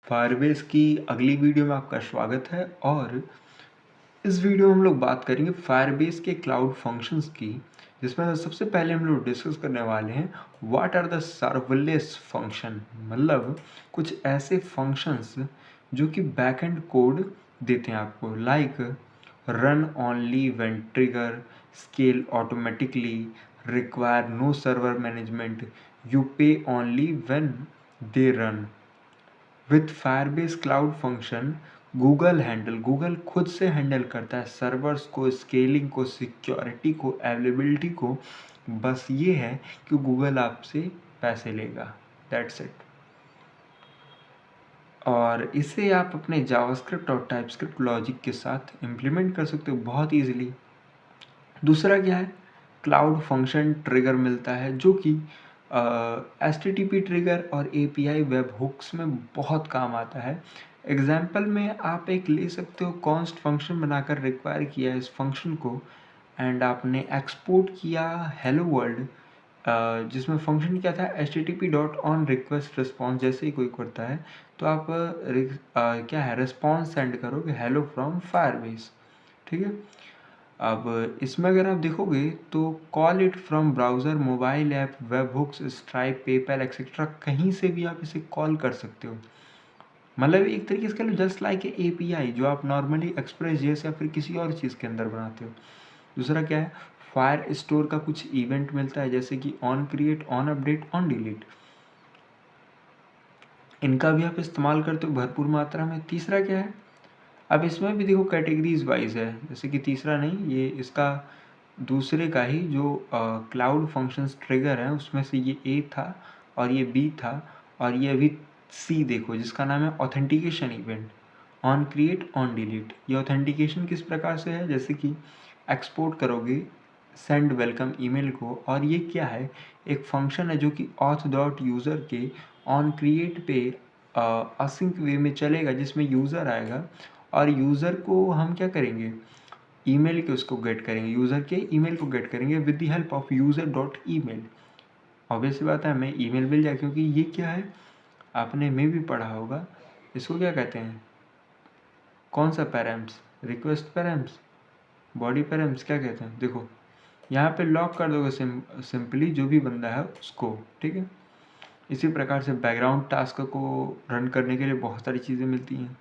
Firebase की अगली video में आपका स्वागत है और इस वीडियो में हम लोग बात करेंगे फायरबेस के क्लाउड फंक्शंस की, जिसमें सबसे पहले हम लोग डिस्कस करने वाले हैं what are the serverless function. मतलब कुछ ऐसे फंक्शंस जो कि बैकएंड कोड देते हैं आपको, like run only when trigger, scale automatically, require no server management, you pay only when they run. With Firebase cloud function Google खुद से हैंडल करता है सर्वर्स को, स्केलिंग को, सिक्योरिटी को, अवेलेबिलिटी को। बस ये है कि गूगल आपसे पैसे लेगा, दैट्स इट। और इसे आप अपने जावास्क्रिप्ट और टाइपस्क्रिप्ट लॉजिक के साथ इम्प्लीमेंट कर सकते हो बहुत ईजिली। दूसरा क्या है, क्लाउड फंक्शन ट्रिगर मिलता है जो कि HTTP ट्रिगर और API वेब हुक्स में बहुत काम आता है। एग्जाम्पल में आप एक ले सकते हो, कॉन्स्ट फंक्शन बनाकर रिक्वायर किया इस फंक्शन को एंड आपने एक्सपोर्ट किया हेलो वर्ल्ड, जिसमें फंक्शन क्या था, HTTP dot on request response. जैसे ही कोई करता है तो आप क्या है, रिस्पॉन्स सेंड करोगे हेलो फ्रॉम फायरबेस, ठीक है। अब इसमें अगर आप देखोगे तो call it from browser, mobile app, web hooks, Stripe, PayPal etcetera, कहीं से भी आप इसे कॉल कर सकते हो। मतलब एक तरीके से कह लो जस्ट लाइक API जो आप नॉर्मली एक्सप्रेस जेएस या फिर किसी और चीज़ के अंदर बनाते हो। दूसरा क्या है, फायर स्टोर का कुछ इवेंट मिलता है जैसे कि on create, on update, on delete. इनका भी आप इस्तेमाल करते हो भरपूर मात्रा में। तीसरा क्या है, अब इसमें भी देखो कैटेगरीज वाइज है, जैसे कि तीसरा नहीं, ये इसका दूसरे का ही जो क्लाउड फंक्शंस ट्रिगर है उसमें से ये A था और ये B था और ये अभी C देखो जिसका नाम है authentication event, on create, on delete. ये ऑथेंटिकेशन किस प्रकार से है, जैसे कि एक्सपोर्ट करोगे सेंड वेलकम ईमेल को, और ये क्या है, एक फंक्शन है जो कि ऑथ डॉट यूज़र के ऑन क्रिएट पे असिंक वे में चलेगा, जिसमें यूज़र आएगा और यूज़र को हम क्या करेंगे, ईमेल के उसको गेट करेंगे, यूज़र के ईमेल को गेट करेंगे with the help of user dot email. Obvious बात है हमें ईमेल मिल जाए, क्योंकि ये क्या है, आपने में भी पढ़ा होगा, इसको क्या कहते हैं, कौन सा params, request params, body params, क्या कहते हैं। देखो यहाँ पे लॉक कर दोगे सिंपली जो भी बंदा है उसको, ठीक है। इसी प्रकार से बैकग्राउंड टास्क को रन करने के लिए बहुत सारी चीज़ें मिलती हैं।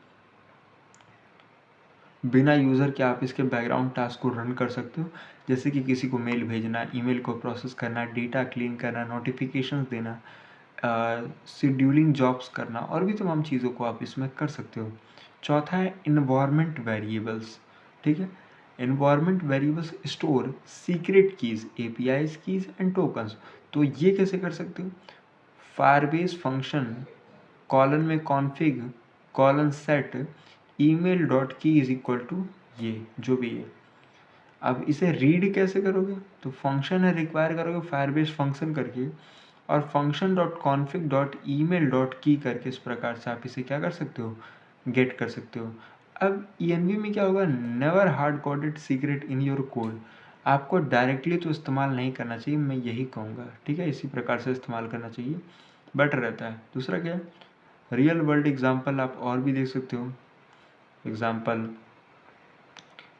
बिना यूज़र के आप इसके बैकग्राउंड टास्क को रन कर सकते हो, जैसे कि किसी को मेल भेजना, ईमेल को प्रोसेस करना, डेटा क्लीन करना, नोटिफिकेशंस देना, शेड्यूलिंग जॉब्स करना और भी तमाम चीज़ों को आप इसमें कर सकते हो। चौथा है इन्वायरमेंट वेरिएबल्स, ठीक है। Environment variables store secret keys, APIs keys and tokens. तो ये कैसे कर सकते हो, फायरबेस फंक्शन कॉलन में config colon set email dot की इज इक्वल टू ये जो भी है। अब इसे रीड कैसे करोगे, तो फंक्शन है रिक्वायर करोगे फायरबेस फंक्शन करके और function dot config dot email dot key करके, इस प्रकार से आप इसे क्या कर सकते हो, गेट कर सकते हो। अब ENV में क्या होगा, never hard coded secret in your code. आपको डायरेक्टली तो इस्तेमाल नहीं करना चाहिए, मैं यही कहूँगा, ठीक है। इसी प्रकार से इस्तेमाल करना चाहिए, बेटर रहता है। दूसरा क्या है, रियल वर्ल्ड एग्जाम्पल आप और भी देख सकते हो। Example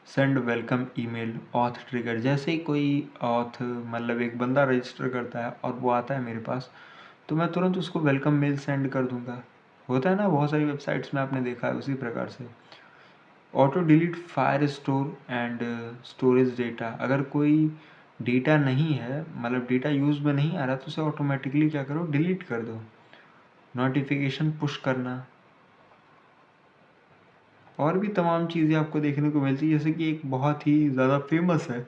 send welcome email, auth trigger. जैसे ही कोई ऑथ मतलब एक बंदा रजिस्टर करता है और वो आता है मेरे पास, तो मैं तुरंत उसको वेलकम मेल सेंड कर दूंगा। होता है ना बहुत सारी वेबसाइट्स में आपने देखा है उसी प्रकार से। Auto delete fire store and storage data, अगर कोई डेटा नहीं है, मतलब डेटा यूज़ में नहीं आ रहा, तो उसे ऑटोमेटिकली क्या करो, डिलीट कर दो। नोटिफिकेशन पुश करना और भी तमाम चीज़ें आपको देखने को मिलती है, जैसे कि एक बहुत ही ज़्यादा फेमस है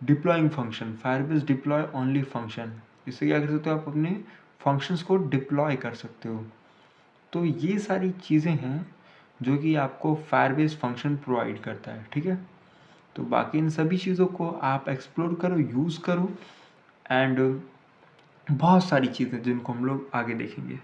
deploying function, Firebase deploy only function. इससे क्या कर सकते हो, आप अपने फंक्शंस को डिप्लॉय कर सकते हो। तो ये सारी चीज़ें हैं जो कि आपको फायरबेस फंक्शन प्रोवाइड करता है, ठीक है। तो बाकी इन सभी चीज़ों को आप एक्सप्लोर करो, यूज़ करो एंड बहुत सारी चीज़ें जिनको हम लोग आगे देखेंगे।